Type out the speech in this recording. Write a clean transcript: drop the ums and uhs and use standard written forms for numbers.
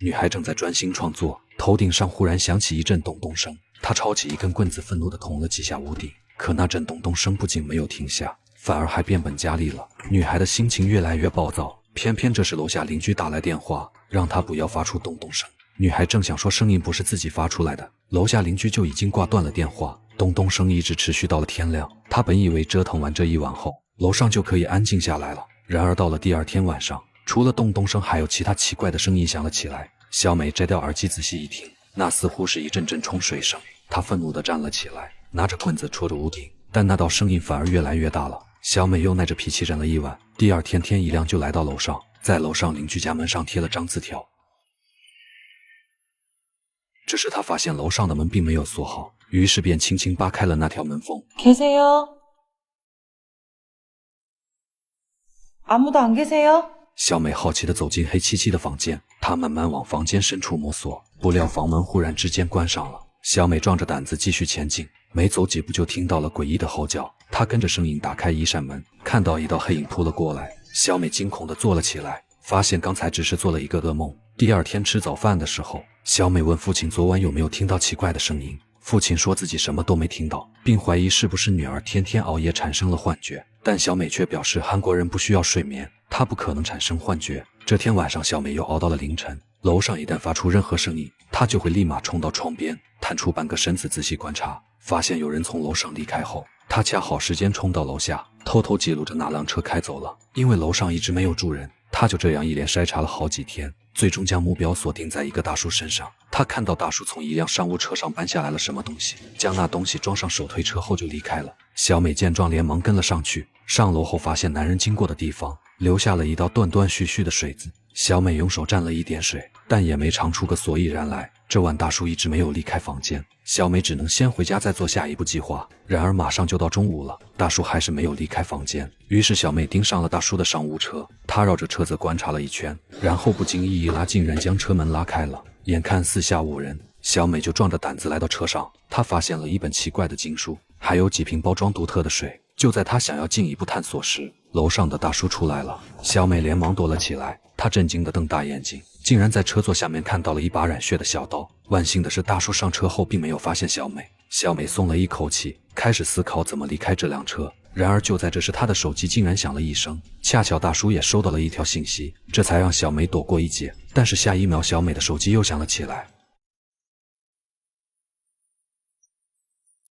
女孩正在专心创作，头顶上忽然响起一阵咚咚声，她抄起一根棍子，愤怒地捅了几下屋顶。可那阵咚咚声不仅没有停下，反而还变本加厉了。女孩的心情越来越暴躁，偏偏这时楼下邻居打来电话，让她不要发出咚咚声。女孩正想说声音不是自己发出来的，楼下邻居就已经挂断了电话。咚咚声一直持续到了天亮。她本以为折腾完这一晚后，楼上就可以安静下来了。然而到了第二天晚上，除了咚咚声，还有其他奇怪的声音响了起来。小美摘掉耳机仔细一听，那似乎是一阵阵冲水声。她愤怒地站了起来，拿着棍子戳着屋顶，但那道声音反而越来越大了。小美又耐着脾气忍了一晚，第二天天一亮就来到楼上，在楼上邻居家门上贴了张字条。只是她发现楼上的门并没有锁好，于是便轻轻扒开了那条门缝。계세요？ 아무도 안 계세요？ 小美好奇地走进黑漆漆的房间，她慢慢往房间深处摸索，不料房门忽然之间关上了。小美壮着胆子继续前进，没走几步就听到了诡异的吼叫。她跟着声音打开一扇门，看到一道黑影扑了过来。小美惊恐地坐了起来，发现刚才只是做了一个噩梦。第二天吃早饭的时候，小美问父亲昨晚有没有听到奇怪的声音。父亲说自己什么都没听到，并怀疑是不是女儿天天熬夜产生了幻觉。但小美却表示韩国人不需要睡眠，她不可能产生幻觉。这天晚上小美又熬到了凌晨，楼上一旦发出任何声音，她就会立马冲到窗边，探出半个身子仔细观察，发现有人从楼上离开后，她恰好时间冲到楼下，偷偷记录着哪辆车开走了。因为楼上一直没有住人，她就这样一连筛查了好几天，最终将目标锁定在一个大叔身上。她看到大叔从一辆商务车上搬下来了什么东西，将那东西装上手推车后就离开了。小美见状连忙跟了上去，上楼后发现男人经过的地方留下了一道断断续续的水渍。小美用手蘸了一点水，但也没尝出个所以然来。这晚大叔一直没有离开房间，小美只能先回家再做下一步计划。然而马上就到中午了，大叔还是没有离开房间。于是小美盯上了大叔的商务车，她绕着车子观察了一圈，然后不经意一拉，竟然将车门拉开了。眼看四下无人，小美就壮着胆子来到车上。她发现了一本奇怪的经书，还有几瓶包装独特的水。就在她想要进一步探索时，楼上的大叔出来了。小美连忙躲了起来，她震惊地瞪大眼睛，竟然在车座下面看到了一把染血的小刀。万幸的是，大叔上车后并没有发现小美。小美松了一口气，开始思考怎么离开这辆车。然而就在这时，她的手机竟然响了一声，恰巧大叔也收到了一条信息，这才让小美躲过一劫。但是下一秒，小美的手机又响了起来，